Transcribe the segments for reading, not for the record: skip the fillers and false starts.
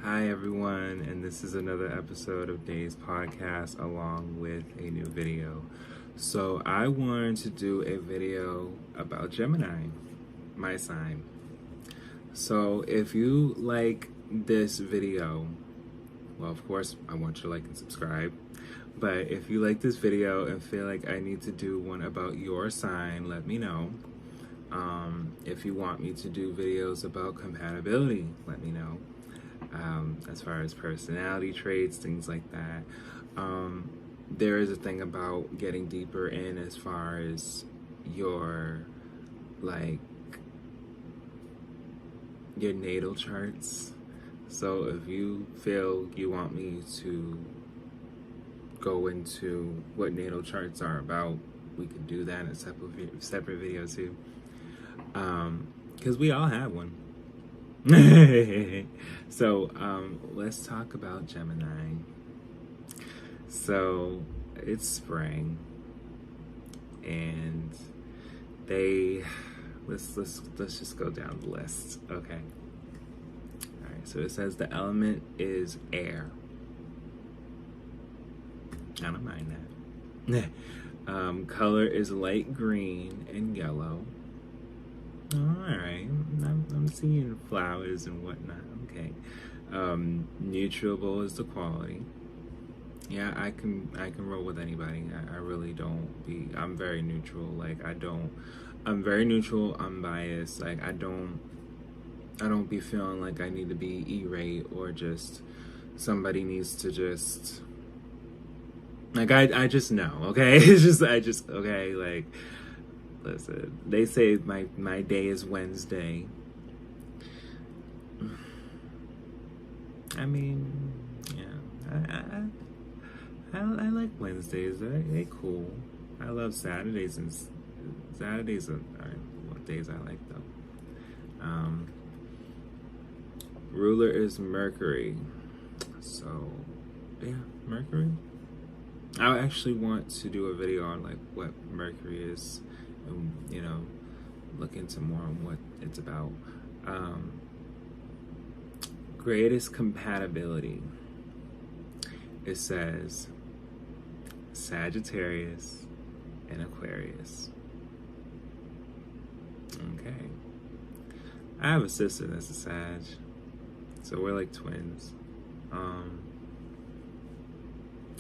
Hi everyone, and this is another episode of Day's podcast along with a new video. So I wanted to do a video about Gemini, my sign. So if you like this video, well, of course I want you to like and subscribe. But if you like this video and feel like I need to do one about your sign, let me know. If you want me to do videos about compatibility, let me know. As far as personality traits, things like that. There is a thing about getting deeper in as far as your natal charts. So if you feel you want me to go into what natal charts are about, we could do that in a separate video too. Because we all have one. So let's talk about Gemini. So it's spring, and let's just go down the list. Okay. All right. So it says the element is air. I don't mind that. Color is light green and yellow. All right, I'm seeing flowers and whatnot. Okay, neutral is the quality. Yeah, I can roll with anybody. I really don't be. I'm very neutral. I'm very neutral. Unbiased. I don't be feeling like I need to be E-rate or just somebody needs to just. I just know. Okay, okay. Listen, they say my day is Wednesday. I mean, yeah, I like Wednesdays. They cool. I love Saturdays, and Saturdays are what days I like though. Ruler is Mercury, so yeah, Mercury. I actually want to do a video on what Mercury is. And, look into more on what it's about. Greatest compatibility. It says Sagittarius and Aquarius. Okay. I have a sister that's a Sag, so we're like twins.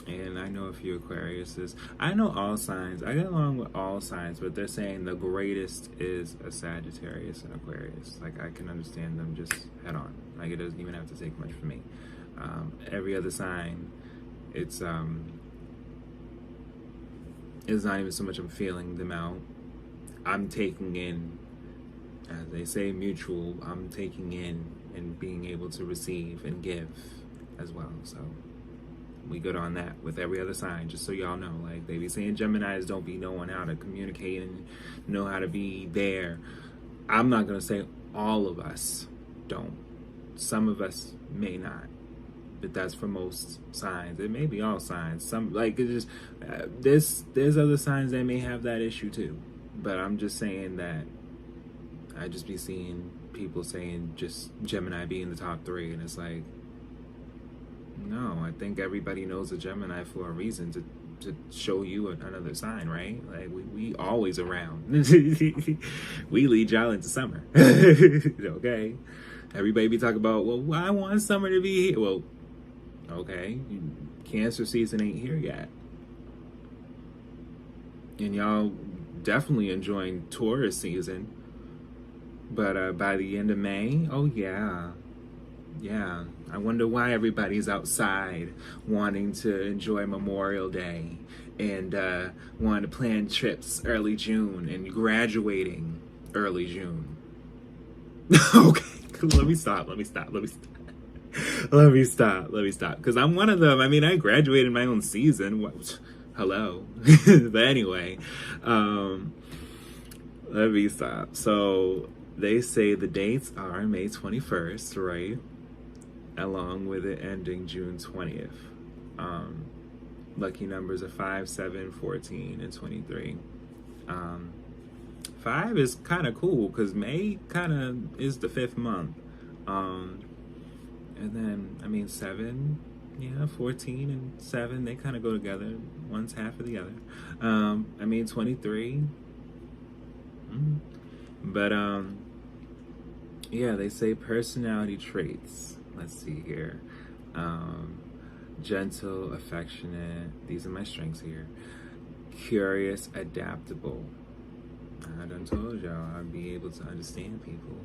And I know a few Aquariuses. I know all signs. I get along with all signs, but they're saying the greatest is a Sagittarius and Aquarius. I can understand them just head on. It doesn't even have to take much for me. Every other sign, it's not even so much I'm feeling them out. I'm taking in, as they say, mutual. I'm taking in and being able to receive and give as well. So we good on that with every other sign, just so y'all know. They be saying Geminis don't be knowing how to communicate and know how to be there. I'm not gonna say all of us don't. Some of us may not, but that's for most signs. It may be all signs. Some it's just there's other signs that may have that issue too. But I'm just saying that I just be seeing people saying just Gemini be in the top 3, and it's like, no, I think everybody knows a Gemini for a reason, to show you another sign, right? We always around. We lead y'all into summer. Okay? Everybody be talking about, well, I want summer to be here. Well, okay, Cancer season ain't here yet. And y'all definitely enjoying Taurus season. But by the end of May, oh yeah. Yeah, I wonder why everybody's outside wanting to enjoy Memorial Day and wanting to plan trips early June and graduating early June. Okay, let me stop. Because I'm one of them. I mean, I graduated my own season. What? Hello. But anyway, let me stop. So they say the dates are May 21st, right? Along with it ending June 20th. Lucky numbers are 5, 7, 14, and 23. 5 is kind of cool because May kind of is the 5th month. And then, I mean, 7, yeah, 14 and 7, they kind of go together. One's half of the other. I mean, 23. But, yeah, they say personality traits. Let's see here. Gentle, affectionate. These are my strengths here. Curious, adaptable. I done told y'all I'd be able to understand people.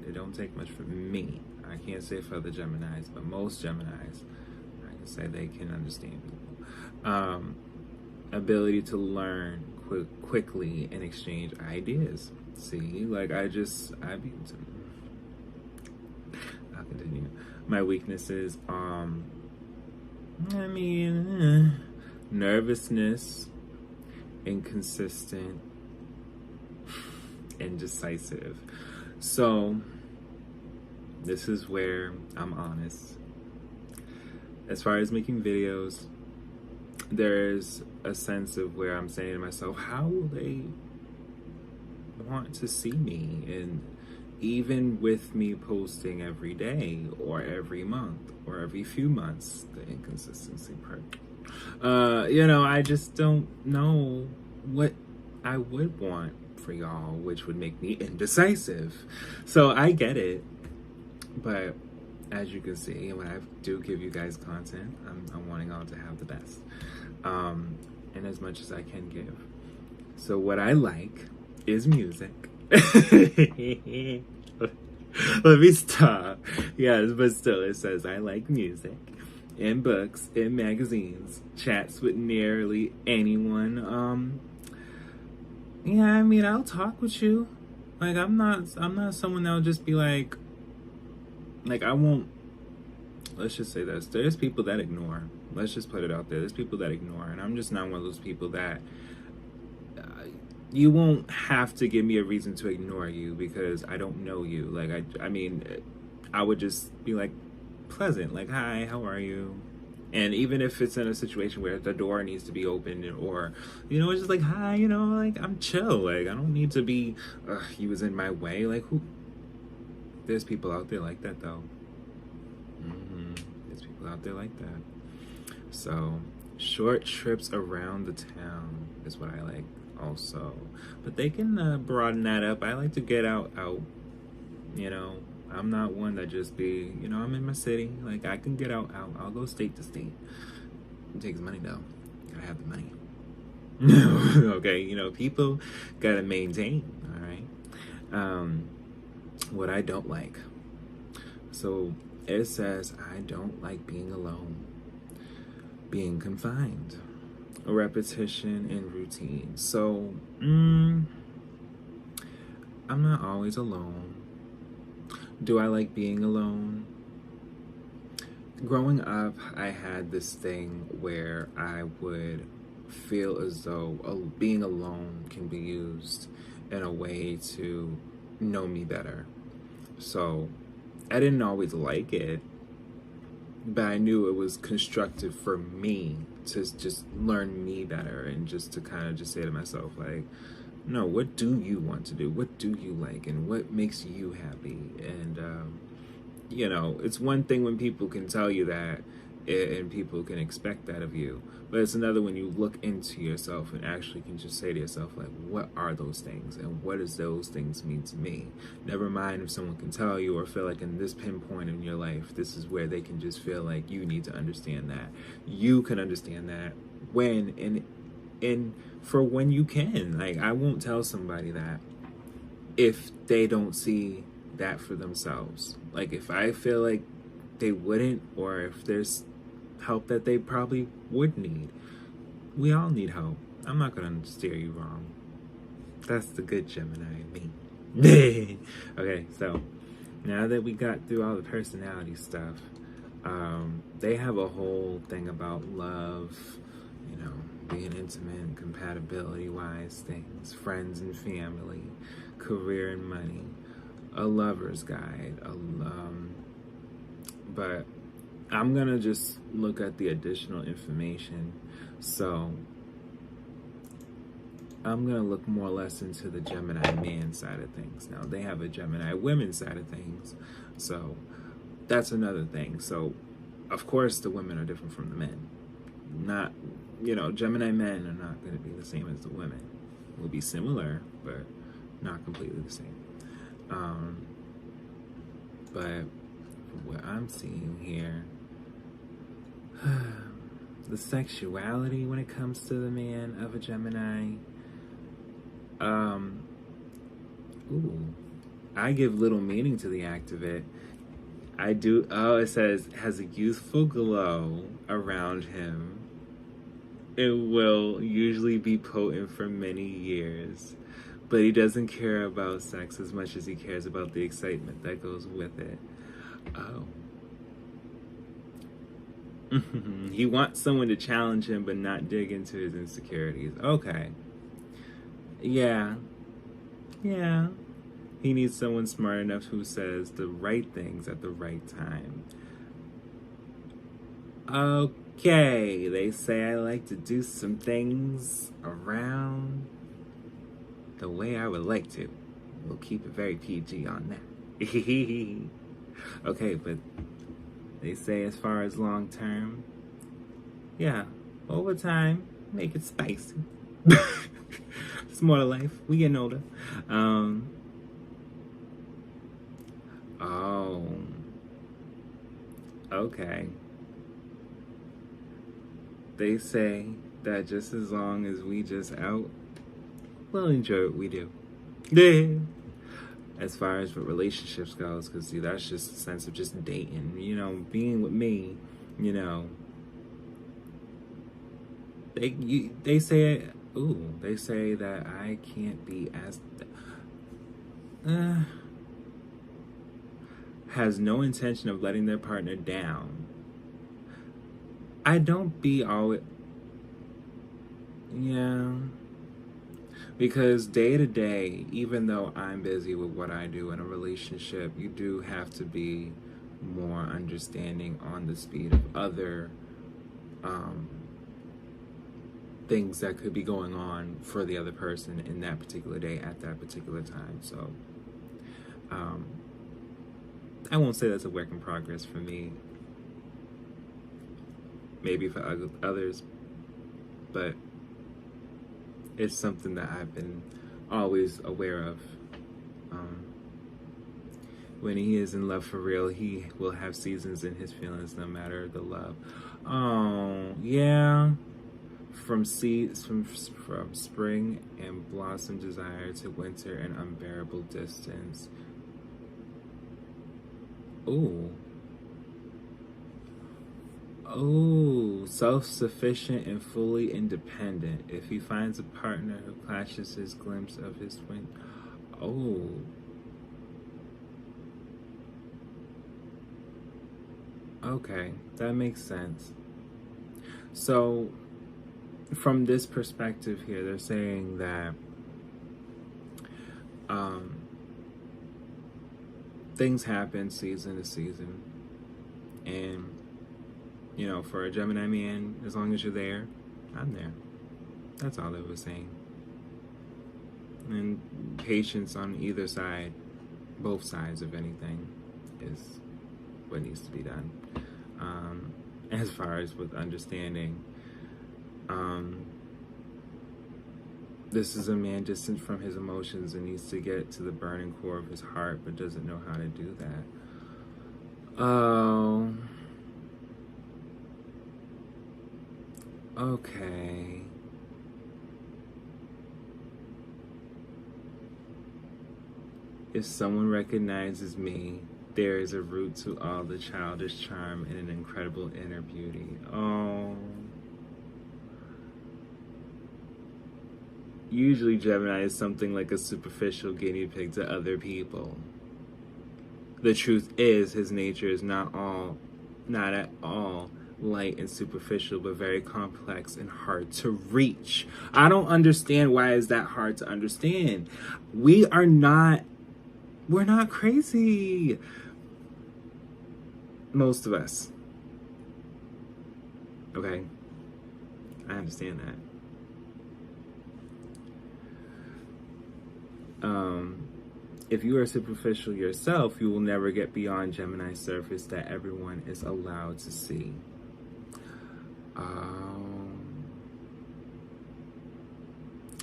It don't take much for me. I can't say for other Geminis, but most Geminis, I can say they can understand people. Ability to learn quickly and exchange ideas. See, like I'll continue. My weaknesses, nervousness, inconsistent, indecisive. So this is where I'm honest. As far as making videos, there's a sense of where I'm saying to myself, how will they want to see me? And even with me posting every day or every month or every few months, the inconsistency part, I just don't know what I would want for y'all, which would make me indecisive. So I get it, but as you can see, when I do give you guys content, I'm wanting y'all to have the best, and as much as I can give. So what I like is music. Let me stop. Yes, but still, it says I like music, in books, in magazines, chats with nearly anyone. Yeah, I mean, I'll talk with you. Like, I'm not someone that'll just be like I won't, let's just say this. There's people that ignore. Let's just put it out there. There's people that ignore, and I'm just not one of those people that, you won't have to give me a reason to ignore you because I don't know you. Like, I mean, I would just be like, pleasant, like, hi, how are you? And even if it's in a situation where the door needs to be opened, or, it's just like, hi, like, I'm chill. Like, I don't need to be, he was in my way. Like, who? There's people out there like that, though. There's people out there like that. So, short trips around the town is what I like also. But they can broaden that up. I like to get out. I'm not one that just be, I'm in my city. Like, I can get out. I'll go state to state. It takes money, though. Gotta have the money. Okay, people gotta maintain, all right? What I don't like. So, it says, I don't like being alone. Being confined. Repetition and routine. So, I'm not always alone. Do I like being alone? Growing up, I had this thing where I would feel as though being alone can be used in a way to know me better. So I didn't always like it, but I knew it was constructive for me to just learn me better, and just to kind of just say to myself, like, no, what do you want to do? What do you like? And what makes you happy? And, it's one thing when people can tell you that, and people can expect that of you. But it's another when you look into yourself and actually can just say to yourself, like, what are those things? And what does those things mean to me? Never mind if someone can tell you, or feel like in this pinpoint in your life, this is where they can just feel like you need to understand that. You can understand that when, and for when you can. Like, I won't tell somebody that if they don't see that for themselves. Like, if I feel like they wouldn't, or if there's help that they probably would need. We all need help. I'm not gonna steer you wrong. That's the good Gemini in me. Okay, so now that we got through all the personality stuff, they have a whole thing about love, being intimate, compatibility-wise things, friends and family, career and money, a lover's guide, but I'm gonna just look at the additional information. So I'm gonna look more or less into the Gemini man side of things. Now they have a Gemini women side of things. So that's another thing. So, of course, the women are different from the men. Not, Gemini men are not going to be the same as the women. Will be similar, but not completely the same. But what I'm seeing here, the sexuality when it comes to the man of a Gemini, I give little meaning to the act of it. I do. Oh, it says has a youthful glow around him. It will usually be potent for many years, but he doesn't care about sex as much as he cares about the excitement that goes with it. Oh. He wants someone to challenge him but not dig into his insecurities. Okay. Yeah. Yeah. He needs someone smart enough who says the right things at the right time. Okay, they say I like to do some things around the way I would like to. We'll keep it very PG on that. Okay, but they say as far as long term, yeah, over time, make it spicy. It's more to life. We getting older. Oh. Okay. They say that just as long as we just out, we'll enjoy what we do. Yeah. As far as what relationships goes, because see, that's just a sense of just dating, being with me, they say, they say that I can't be as has no intention of letting their partner down. I don't be always, yeah, because day to day, even though I'm busy with what I do in a relationship, you do have to be more understanding on the speed of other things that could be going on for the other person in that particular day at that particular time. So I won't say that's a work in progress for me. Maybe for others, but it's something that I've been always aware of. When he is in love for real, he will have seasons in his feelings, no matter the love. Oh, yeah. From spring and blossom desire to winter and unbearable distance. Ooh. Oh, self-sufficient and fully independent. If he finds a partner who clashes his glimpse of his twin. Oh. Okay, that makes sense. So, from this perspective here, they're saying that things happen season to season. And for a Gemini man, as long as you're there, I'm there. That's all they were saying. And patience on either side, both sides of anything, is what needs to be done. As far as with understanding, this is a man distant from his emotions and needs to get to the burning core of his heart, but doesn't know how to do that. Oh. Okay. If someone recognizes me, there is a root to all the childish charm and an incredible inner beauty. Oh. Usually Gemini is something like a superficial guinea pig to other people. The truth is, his nature is not at all light and superficial, but very complex and hard to reach. I don't understand why is that hard to understand. We're not crazy. Most of us. Okay? I understand that. If you are superficial yourself, you will never get beyond Gemini's surface that everyone is allowed to see.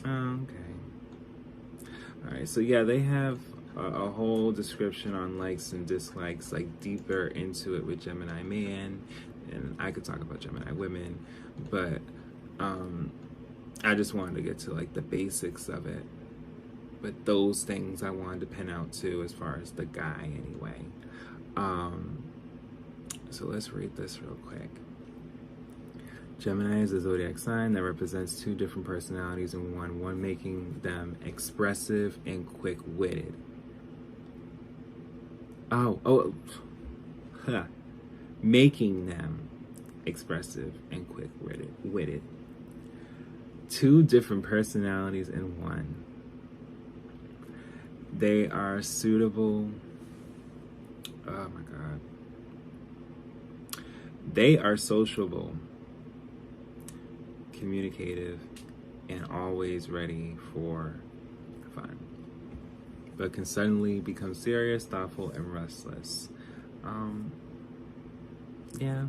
Okay. All right. So yeah, they have a whole description on likes and dislikes, like deeper into it with Gemini man, and I could talk about Gemini women, but I just wanted to get to like the basics of it. But those things I wanted to pin out too, as far as the guy anyway. So let's read this real quick. Gemini is a zodiac sign that represents two different personalities in one making them expressive and quick-witted. Making them expressive and quick-witted. Two different personalities in one. They are suitable. Oh my God. They are sociable, communicative, and always ready for fun, but can suddenly become serious, thoughtful, and restless. Yeah.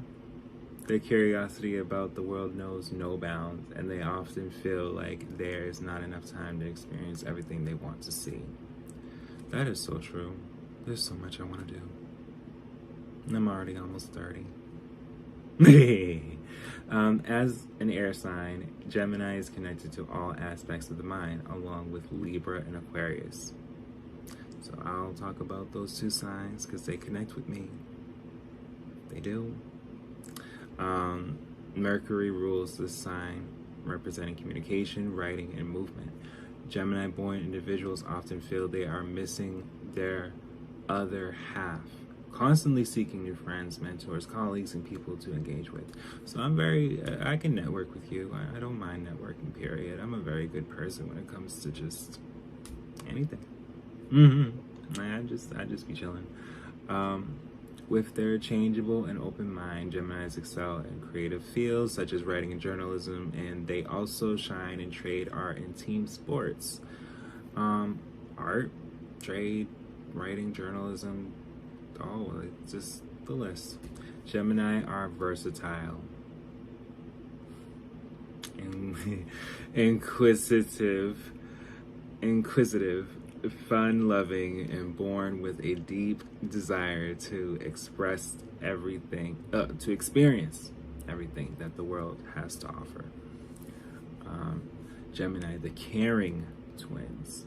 Their curiosity about the world knows no bounds, and they often feel like there is not enough time to experience everything they want to see. That is so true. There's so much I want to do. And I'm already almost 30. As an air sign, Gemini is connected to all aspects of the mind, along with Libra and Aquarius. So I'll talk about those two signs because they connect with me. They do. Mercury rules this sign, representing communication, writing, and movement. Gemini-born individuals often feel they are missing their other half, constantly seeking new friends, mentors, colleagues, and people to engage with. So I can network with you. I don't mind networking, period. I'm a very good person when it comes to just anything. I just be chilling. With their changeable and open mind, Geminis excel in creative fields such as writing and journalism, and they also shine in trade, art, and team sports. Art, trade, writing, journalism, it's just the list. Gemini are versatile, inquisitive, fun-loving, and born with a deep desire to experience everything that the world has to offer. Gemini, the caring twins,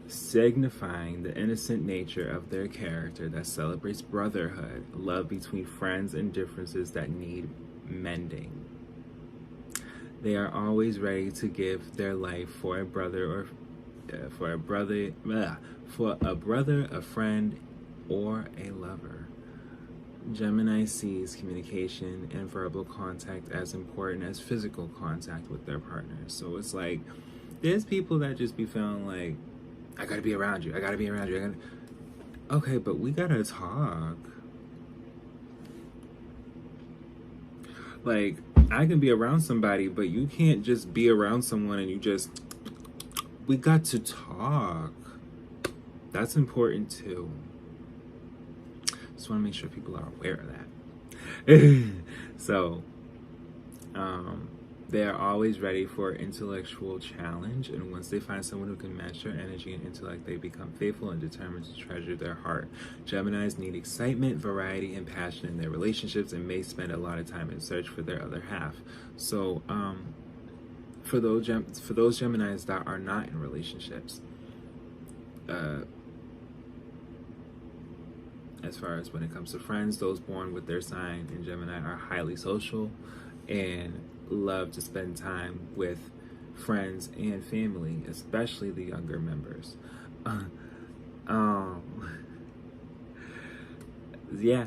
signifying the innocent nature of their character that celebrates brotherhood, love between friends, and differences that need mending. They are always ready to give their life for a brother, a friend, or a lover. Gemini sees communication and verbal contact as important as physical contact with their partners. So it's like, there's people that just be feeling like, I gotta be around you. Okay, but we gotta talk. Like, I can be around somebody, but you can't just be around someone and we got to talk. That's important too. Just want to make sure people are aware of that. So, they are always ready for intellectual challenge, and once they find someone who can match their energy and intellect, they become faithful and determined to treasure their heart. Geminis need excitement, variety, and passion in their relationships, and may spend a lot of time in search for their other half. So, for those Geminis that are not in relationships, as far as when it comes to friends, those born with their sign in Gemini are highly social and love to spend time with friends and family, especially the younger members. Yeah,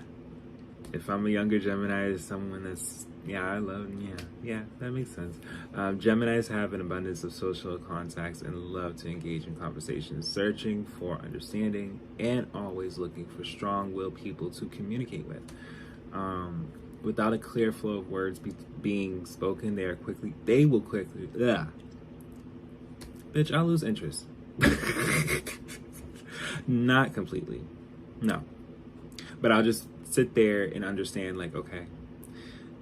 if I'm a younger Gemini, is someone that's, that makes sense. Geminis have an abundance of social contacts and love to engage in conversations, searching for understanding and always looking for strong-willed people to communicate with. Without a clear flow of words being spoken, they will quickly, Bitch, I'll lose interest. Not completely, no. But I'll just sit there and understand, like, okay,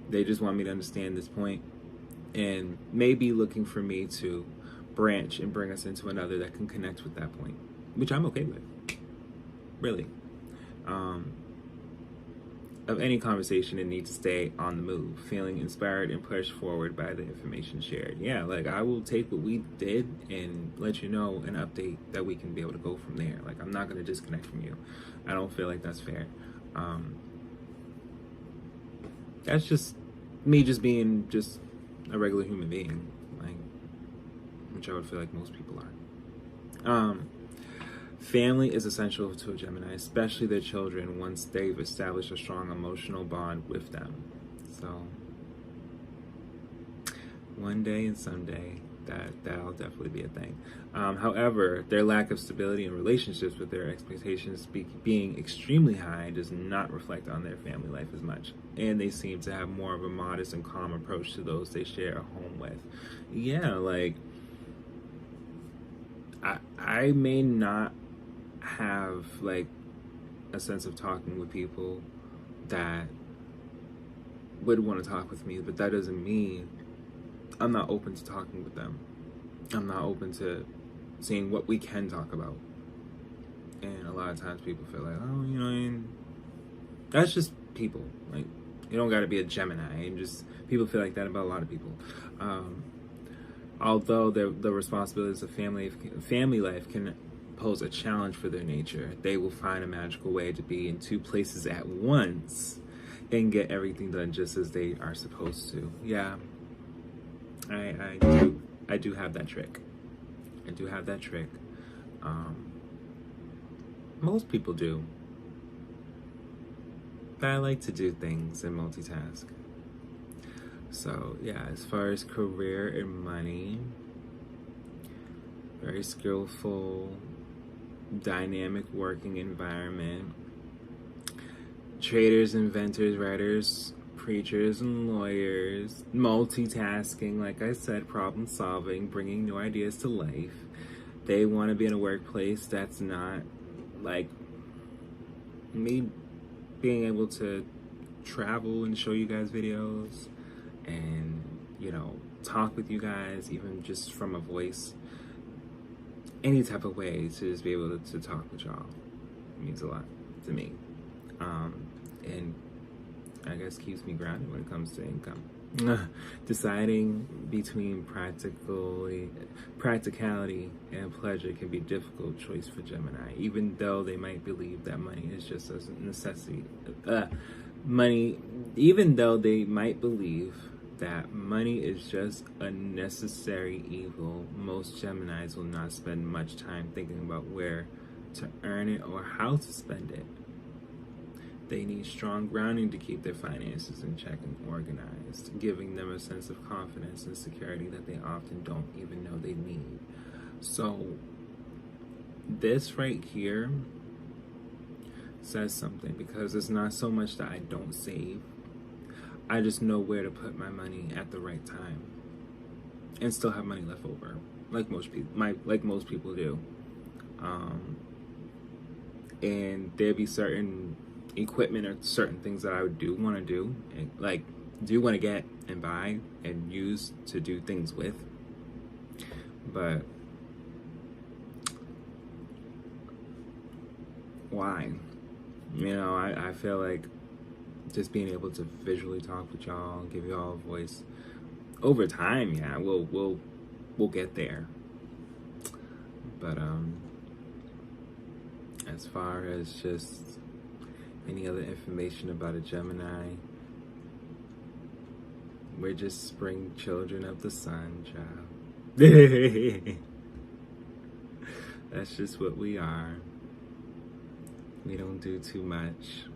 they just want me to understand this point, and maybe looking for me to branch and bring us into another that can connect with that point, which I'm okay with, really. Of any conversation, it needs to stay on the move, feeling inspired and pushed forward by the information shared. Yeah, like, I will take what we did and let you know an update that we can be able to go from there. Like, I'm not going to disconnect from you. I don't feel like that's fair. That's just me just being just a regular human being, like, which I would feel like most people are. Family is essential to a Gemini, especially their children, once they've established a strong emotional bond with them. So one day and someday that'll definitely be a thing. However, their lack of stability in relationships, with their expectations being extremely high, does not reflect on their family life as much, and they seem to have more of a modest and calm approach to those they share a home with. Yeah, like, I may not have, like, a sense of talking with people that would want to talk with me, but that doesn't mean I'm not open to talking with them. I'm not open to seeing what we can talk about. And a lot of times people feel like, oh, you know, that's just people. Like, you don't got to be a Gemini. And just people feel like that about a lot of people. Although the responsibilities of family life can pose a challenge for their nature, they will find a magical way to be in two places at once and get everything done just as they are supposed to. Yeah, I do have that trick. I do have that trick. Most people do. But I like to do things and multitask. So yeah, as far as career and money, very skillful, dynamic working environment. Traders, inventors, writers, preachers, and lawyers. Multitasking, like I said, problem solving, bringing new ideas to life. They want to be in a workplace that's not like me being able to travel and show you guys videos and, you know, talk with you guys, even just from a voice. Any type of way to just be able to talk with y'all means a lot to me. And I guess keeps me grounded when it comes to income. Deciding between practicality and pleasure can be a difficult choice for Gemini, even though they might believe that money is just a necessity. Even though they might believe that money is just a necessary evil, most Geminis will not spend much time thinking about where to earn it or how to spend it. They need strong grounding to keep their finances in check and organized, giving them a sense of confidence and security that they often don't even know they need. So this right here says something, because it's not so much that I don't save. I just know where to put my money at the right time and still have money left over, like most people do. And there'd be certain equipment or certain things that I do want to do, and like do want to get and buy and use to do things with. But why? You know, I feel like just being able to visually talk with y'all, give y'all a voice over time, yeah, we'll get there. But as far as just any other information about a Gemini, we're just spring children of the sun, child. That's just what we are. We don't do too much.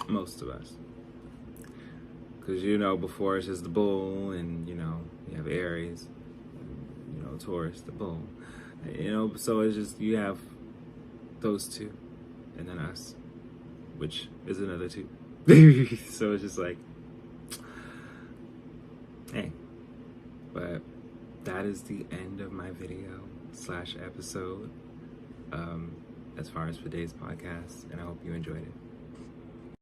Most of us. Because, you know, before it's just the bull, and, you know, you have Aries, and, you know, Taurus, the bull. You know, so it's just, you have those two, and then us, which is another two. So it's just like, hey, but that that is the end of my video / episode as far as today's podcast, and I hope you enjoyed it.